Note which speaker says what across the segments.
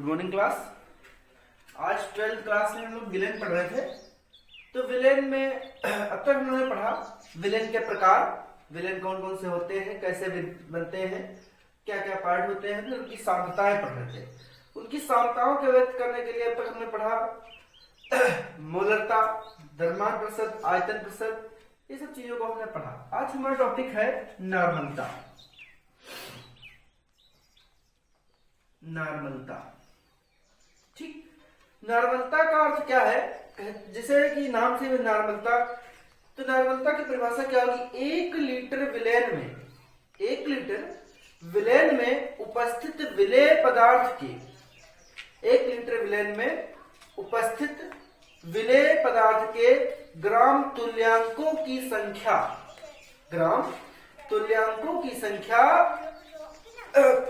Speaker 1: Morning class. आज 12th class में हम लोग विलेन पढ़ रहे थे। तो विलेन में अब तक हमने पढ़ा विलेन के प्रकार, विलेन कौन कौन से होते हैं, कैसे बनते हैं, क्या क्या पार्ट होते हैं, उनकी सामर्थ्यताएं पढ़ रहे थे। उनकी सामर्थ्यताओं को व्यक्त करने के लिए अब तक हमने पढ़ा मोलरता, द्रव्यमान प्रतिशत, आयतन प्रतिशत, ये सब चीजों को हमने पढ़ा। आज हमारा टॉपिक है नॉर्मलता। नॉर्मलता, ठीक। नॉर्मलता का अर्थ क्या है? जैसे कि नाम से नॉर्मलता, तो नॉर्मलता की परिभाषा क्या होगी? 1 लीटर विलेन में उपस्थित विलेय पदार्थ के 1 लीटर विलेन में उपस्थित विलेय पदार्थ के ग्राम तुल्यांकों की संख्या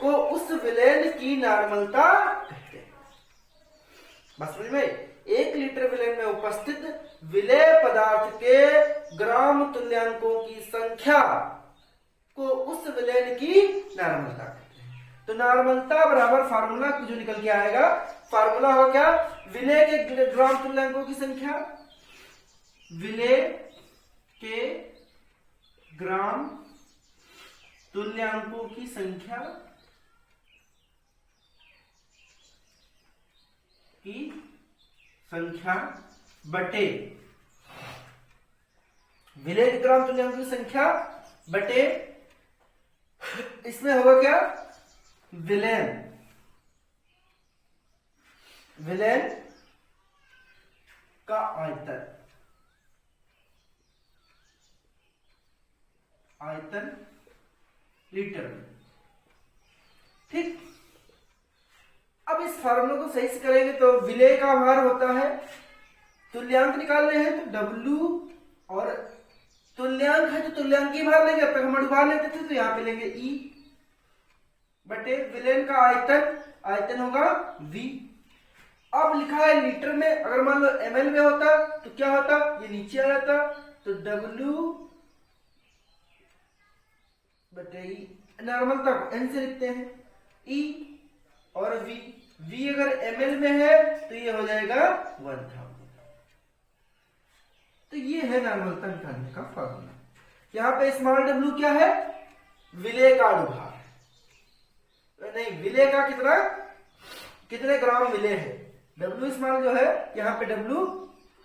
Speaker 1: को उस विलेन की नॉर्मलता कहते हैं। बस समझ में? 1 लीटर विलेन में उपस्थित विलेय पदार्थ के ग्राम तुल्यांकों की संख्या को उस विलेन की नॉर्मलता कहते हैं। तो नॉर्मलता बराबर फार्मूला जो निकल के आएगा, फार्मूला होगा क्या? विलेय के ग्राम तुल्यांकों की संख्या, विलेय के ग्राम तुल्यांकों की संख्या बटे विलेय के ग्राम तुल्यांकों की संख्या बटे, इसमें होगा क्या? विलेन का आयतन लीटर में, ठीक। अब इस फार्मूले को सही से करेंगे तो विलेय का भार होता है, तुल्यांक निकालने हैं तो W, और तुल्यांक है तो तुल्यांकी भार लेंगे। अब तक हम अणुभार लेते थे तो यहाँ पे लेंगे E बटे विलेन का आयतन होगा V। अब लिखा है लीटर में, अगर मान लो ml में होता तो क्या होता? ये नीचे आ जाता, तो W बटे E। नॉर्मलता को N से लिखते हैं, E और V अगर ml में है तो ये हो जाएगा 1000। तो ये है नॉर्मलता निकालने का फार्मूला। यहाँ पे स्मॉल w क्या है? विलेय का अणुभार, नहीं विलेय का कितने ग्राम विलेय है। W स्मॉल जो है, यहाँ पे W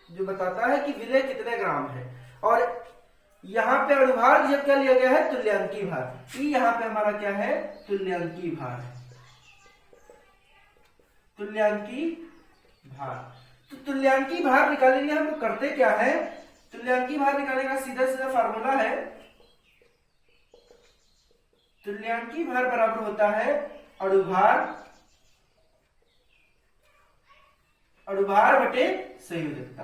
Speaker 1: जो बताता है कि विलेय कितने ग्राम है, और यहाँ पे अणुभार जब क्या लिया गया है? तुल्यांकी भार। यहाँ पे हमारा क्या है? तुल्यांकी भार है, तुल्यांकी भार। तो तुल्यांकी भार निकालने के लिए हम लोग करते क्या है? तुल्यांकी भार निकालने का सीधा फार्मूला है, तुल्यांकी भार बराबर होता है अणुभार बटे संयोजकता,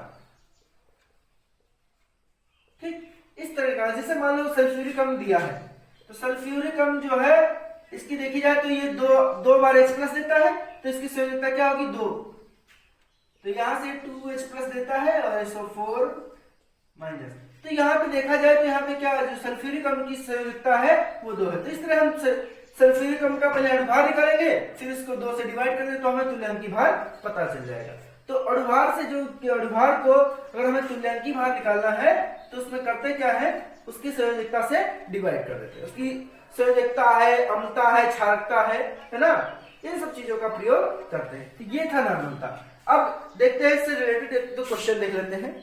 Speaker 1: ठीक। इस तरह का, जैसे मान लो सल्फ्यूरिक अम्ल दिया है, तो सल्फ्यूरिक अम्ल जो है इसकी देखी जाए तो ये दो बार H+ देता है, तो इसकी संयोजकता क्या होगी? 2। तो यहां से 2H+ देता है और SO4-। तो यहाँ पे देखा जाए तो यहाँ पे क्या, जो सल्फ्यूरिक अम्ल की संयोजकता है वो 2 है। तो इस तरह हम सल्फ्यूरिक अम्ल का पहले अणुभार निकालेंगे, फिर इसको 2 से डिवाइड करेंगे तो हमें तुल्यांकी भार पता चल जाएगा। तो अणुभार से जो अणुभार को अगर हमें तुल्यांकी भार निकालना है तो उसमें करते क्या है? उसकी संयोजकता से डिवाइड कर देते हैं। उसकी संयोजकता है, अम्लता है, क्षारकता है ना, इन सब चीजों का प्रयोग करते हैं। तो ये था नॉर्मलता। अब देखते हैं इससे रिलेटेड तो क्वेश्चन देख लेते हैं।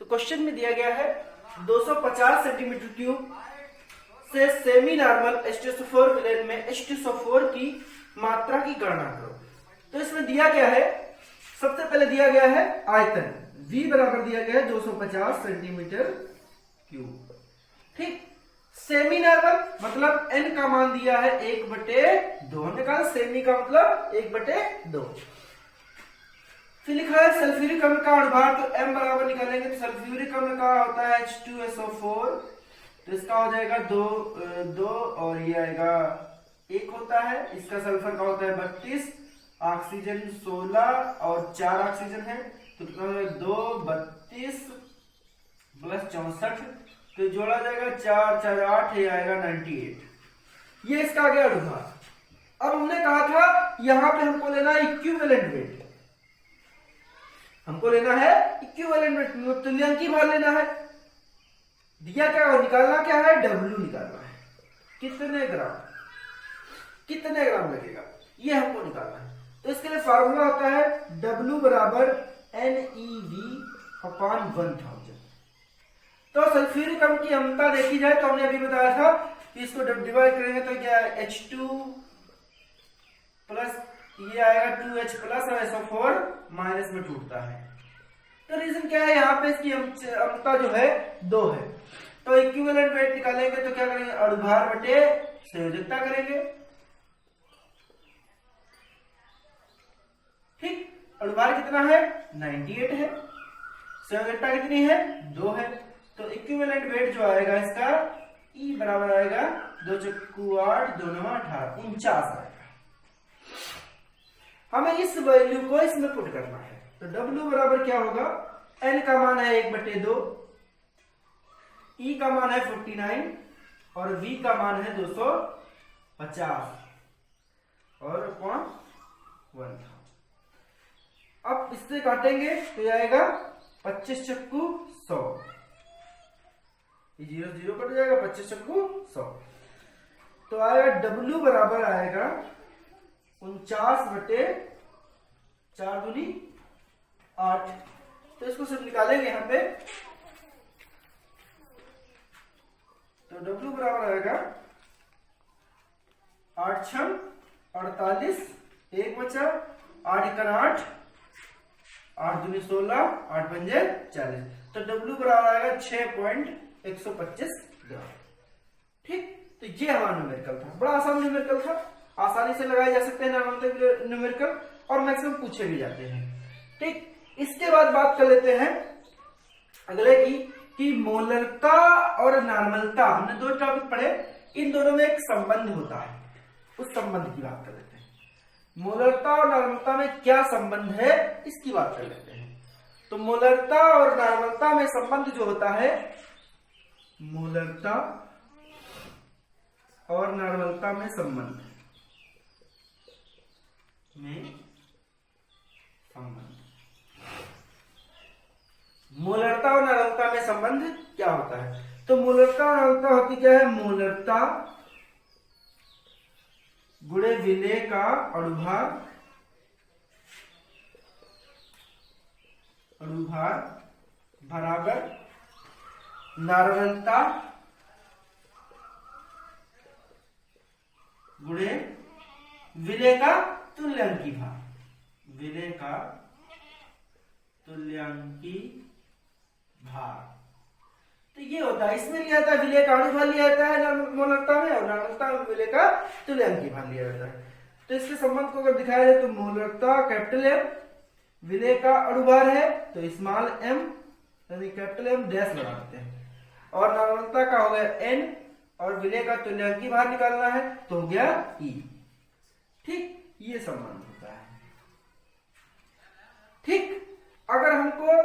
Speaker 1: तो क्वेश्चन में दिया गया है 250 सेंटीमीटर क्यूब से सेमी नॉर्मल H2SO4 विलेन में H2SO4 की मात्रा की गणना करो। तो इसमें दिया गया है, सबसे पहले दिया गया है आयतन, V बराबर दिया गया है 250 सेंटीमीटर क्यूब, ठीक। सेमी नॉर्मल मतलब N का मान दिया है 1/2, हमने कहा सेमी का मतलब 1/2। फिर लिखा है सल्फ्यूरिक अम्ल का अणुभार, तो M बराबर निकालेंगे तो सल्फ्यूरिक अम्ल का होता है H2SO4, तो इसका हो जाएगा 2 और ये आएगा 1 होता है। इसका सल्फर का होता है 32, ऑक्सीजन 16 और 4 ऑक्सीजन है, तो 2 32 प्लस 64, तो जोड़ा जाएगा 4 4 8, ये आएगा 98। ये इसका आ गया अणुभार। अब हमने कहा था यहाँ पे हमको लेना है इक्विवेलेंट वेट, हमको लेना है इक्विवेलेंट वेट, तुल्यांकी भार लेना है। दिया क्या है, निकालना क्या है, W निकालना है, कितने ग्राम लगेगा ये हमको निकालना है। तो इसके लिए फार्मूला होता है W बराबर NeV/1000। तो सल्फ्यूरिक अम्ल की अम्लता देखी जाए तो हमने अभी बताया था कि इसको डिवाइड करेंगे तो क्या है, H2 प्लस ये आएगा 2H प्लस और SO4 माइनस में टूटता है। तो रीजन क्या है, यहाँ पे इसकी अम्लता जो है 2 है। तो इक्विवेलेंट वेट निकालेंगे तो क्या करेंगे, अणुभार बटे संयोजकता करेंगे। ठीक, अणुभार कितना है, 98 है, संयोजकता कितनी है, 2 है। तो इक्विवेलेंट वेट जो आएगा इसका E बराबर आएगा 2 चक्कू 8 2 9 18 49 आएगा। हमें इस वैल्यू को इसमें पुट करना है। तो W बराबर क्या होगा, N का मान है 1/2, E का मान है 49 और V का मान है 250 और 1 था। अब इससे काटेंगे तो ये आएगा 25 चक्कू 100, ये 0 0 कट जाएगा, 25 चक्कू 100। तो आएगा W बराबर आएगा 49/4 दूनी 8। तो इसको सिर्फ निकालेंगे यहाँ पे, तो W बराबर आएगा 8 6 48, 1 बचा, 8 1 8, 8 दूनी 16, 8 पंजे 40। तो W बराबर आएगा 6.125 ग्राम। ठीक, तो ये हमारा न्यूमेरिकल था, बड़ा आसान न्यूमेरिकल था, आसानी से लगाए जा सकते हैं न्यूमेरिकल और मैक्सिमम पूछे भी जाते हैं। ठीक, इसके बाद बात कर लेते हैं अगले की कि मोलरता और नॉर्मलता। हमने 2 टॉपिक पढ़े, इन दोनों में एक संबंध होता है, उस संबंध की बात कर लेते हैं। मोलरता और नॉर्मलता में क्या संबंध है इसकी बात कर लेते हैं। तो मोलरता और नॉर्मलता में संबंध जो होता है, मोलरता और नॉर्मलता में संबंध मोलरता और नॉर्मलता में संबंध क्या होता है। तो मोलरता और नॉर्मलता होती क्या है, मोलरता गुणे विलेय का अणुभार बराबर नॉर्मलता गुणे विलेय का तुल्यांकी भार, विलेय का तुल्यांकी भार। तो ये होता है, इसमें लिया जाता है विलेय का अणुभार लिया जाता है मोलरता में, और नॉर्मलता में विलेय का तुल्यांकी भार लिया जाता है। तो इसके संबंध को अगर दिखाया जाए तो मोलरता कैपिटल M, विलेय का अणुभार है तो स्मॉल m यानी कैपिटल M डैश लगा देते हैं, और नॉर्मलता का हो गया N और विलेय का तुल्यांकी भार निकालना है तो हो गया E। ठीक, ये संबंध होता है। ठीक, अगर हमको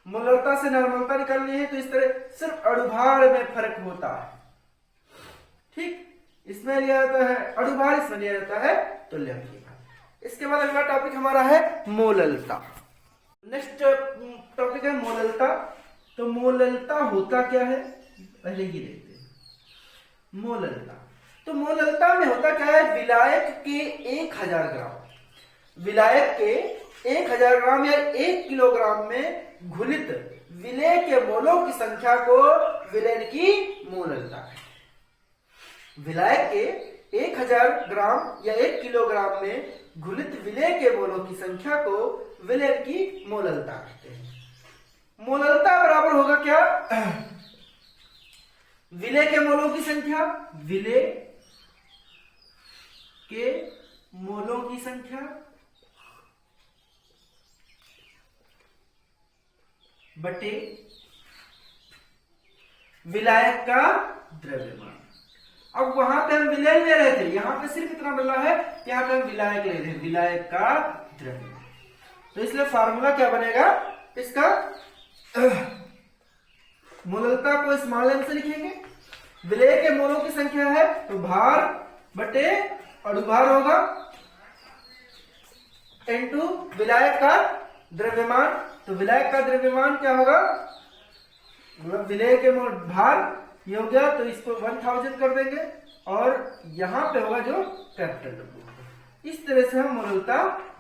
Speaker 1: मोलरता से नॉर्मलता निकालनी है तो इस तरह सिर्फ अणुभार में फर्क होता है। ठीक, इसमें लिया जाता है अणुभार, इसमें लिया जाता है तुल्यांकी भार। इसके बाद अगला टॉपिक हमारा है मोललता। नेक्स्ट टॉपिक है मोललता। तो मोललता होता क्या है, पहले ये देखते हैं। मोललता, तो मोललता में होता क्या है, विलायक के 1000 ग्राम, विलायक के 1000 ग्राम या 1 किलोग्राम में घुलित विलेय के मोलों की संख्या को विलयन की मोललता है। विलायक के 1000 ग्राम या 1 किलोग्राम में घुलित विलेय के मोलों की संख्या को विलयन की मोललता कहते हैं। मोललता बराबर होगा क्या, विलेय के मोलों की संख्या, विलेय के मोलों की संख्या बटे विलायक का द्रव्यमान। अब वहां पे हम विलय ले रहे थे, यहां पे सिर्फ इतना मिल रहा है, यहां पे हम विलायक ले रहे हैं, विलायक का द्रव्यमान। तो इसलिए फार्मूला क्या बनेगा इसका, मोललता को स्मॉल m से लिखेंगे, विलेय के मोलों की संख्या है तो भार बटे अणुभार होगा इनटू विलायक का द्रव्यमान। तो विलायक का द्रव्यमान क्या होगा, मतलब विलेय के भार ये हो गया, तो इसको 1000 कर देंगे और यहां पे होगा जो कैपिटल डब्ल्यू। इस तरह से हम मोललता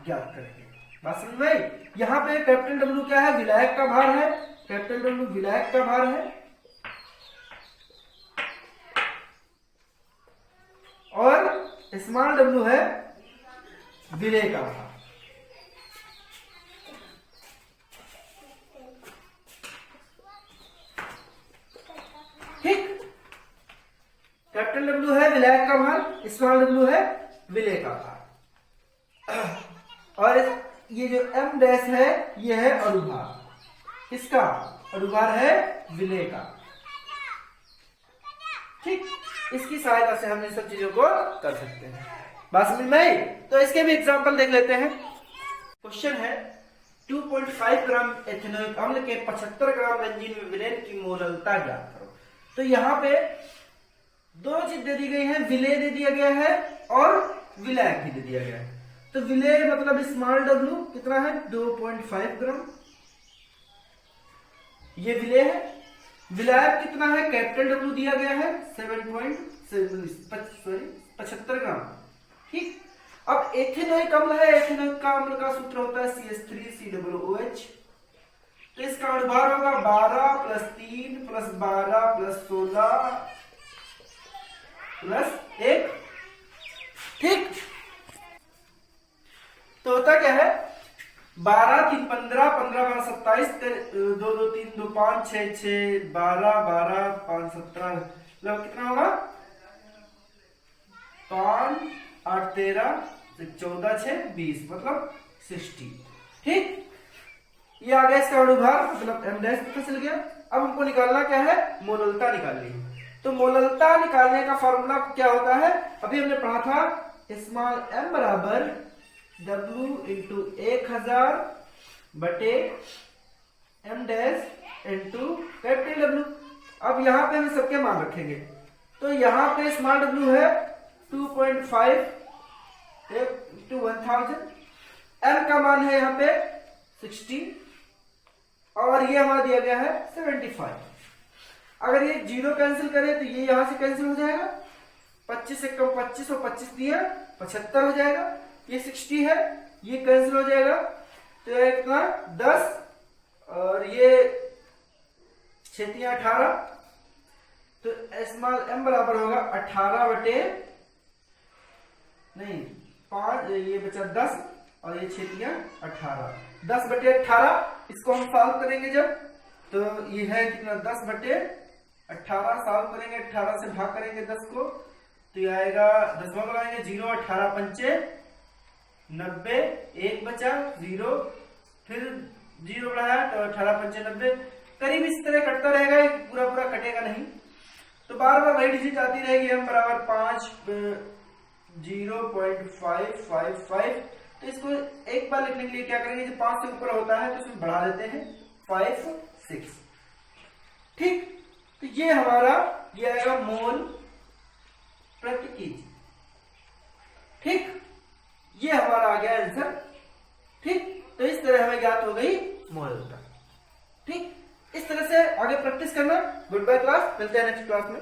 Speaker 1: ज्ञात करेंगे। बात समझ में आई? यहाँ पे कैपिटल डब्ल्यू क्या है, विलायक का भार है, कैपिटल डब्ल्यू विलायक का भार है और स्मॉल डब्ल्यू है विलेय का भार। ठीक, कैपिटल डब्ल्यू है विलायक का भार, स्मॉल डब्ल्यू है विलेय का भार, और ये जो एम डैश है ये है अणुभार। किसका? अणुभार है विलेय का। ठीक, इसकी सहायता से हम इन सब चीजों को कर सकते हैं। बात समझ में आई? तो इसके भी एग्जांपल देख लेते हैं। क्वेश्चन है 2.5 ग्राम एथेनोइक अम्ल के 75 ग्राम बेंजीन में विलेय की मोललता ज्ञात करो। तो यहाँ पे दो चीज दे दी गई है, विलेय दे दिया गया है और विलायक भी दे दिया गया है। तो विलेय मतलब स्मॉल डब्ल्यू कितना है 2.5 ग्राम, ये विलेय है। विलायक कितना है, कैपिटल डब्ल्यू दिया गया है 75 ग्राम। ठीक, अब एथेनोइक अम्ल है, एथेनोइक का अम्ल का सूत्र होता है CH3COOH। तो इसका अणुभार होगा 12 + 3 + 12 + 16 + 1। ठीक, तो होता क्या है 12 3 15 15 12 27 2 2 3 2 5 6 6 12 12 5 17 मतलब कितना होगा 5 8 13 14 6 20 मतलब 60। ठीक, ये आ गया इसका अणुभार मतलब एम डैश पता चल गया। अब हमको निकालना क्या है, मोललता निकालनी है। तो मोललता निकालने का फॉर्मूला क्या होता है, अभी हमने पढ़ा था स्मॉल एम बराबर W इंटू 1000 बटे M dash into capital W. अब यहां पे हम सबके मान रखेंगे। तो यहां पे स्मॉल डब्ल्यू है 2.5 इंटू 1000, एम का मान है यहाँ पे 60 और ये हमारा दिया गया है 75। अगर ये 0 कैंसिल करें तो ये यहां से कैंसिल हो जाएगा, 25 से कम 25 और 25 दिया 75 हो जाएगा। ये 60 है, ये कैंसिल हो जाएगा तो ये कितना 10 और ये 6 × 18। तो स्मॉल एम बराबर होगा 18 बटे नहीं 5, ये बचा 10 और ये 6 × 18 10 बटे 18। इसको हम सॉल्व करेंगे जब, तो ये है कितना 10 बटे 18 सॉल्व करेंगे, 18 से भाग करेंगे 10 को तो ये आएगा 10 लगाएंगे 0 18 पंचे 90, 1 बचा 0, फिर 0 बढ़ाया तो 18 पंचे 90। करीब इस तरह कटता रहेगा, पूरा पूरा कटेगा नहीं। तो बार बार वही डिजिट आती रहेगी, m बराबर 5 0.555। तो इसको एक बार लिखने के लिए क्या करेंगे, जो 5 से ऊपर होता है तो इसमें बढ़ा देते हैं 5 6। ठीक, तो ये हमारा ये आएगा मोल प्रति केजी। ठीक, ये हमारा आ गया आंसर। ठीक, तो इस तरह हमें ज्ञात हो गई मोललता। ठीक, इस तरह से आगे प्रैक्टिस करना। गुड बाय क्लास, मिलते हैं नेक्स्ट क्लास में।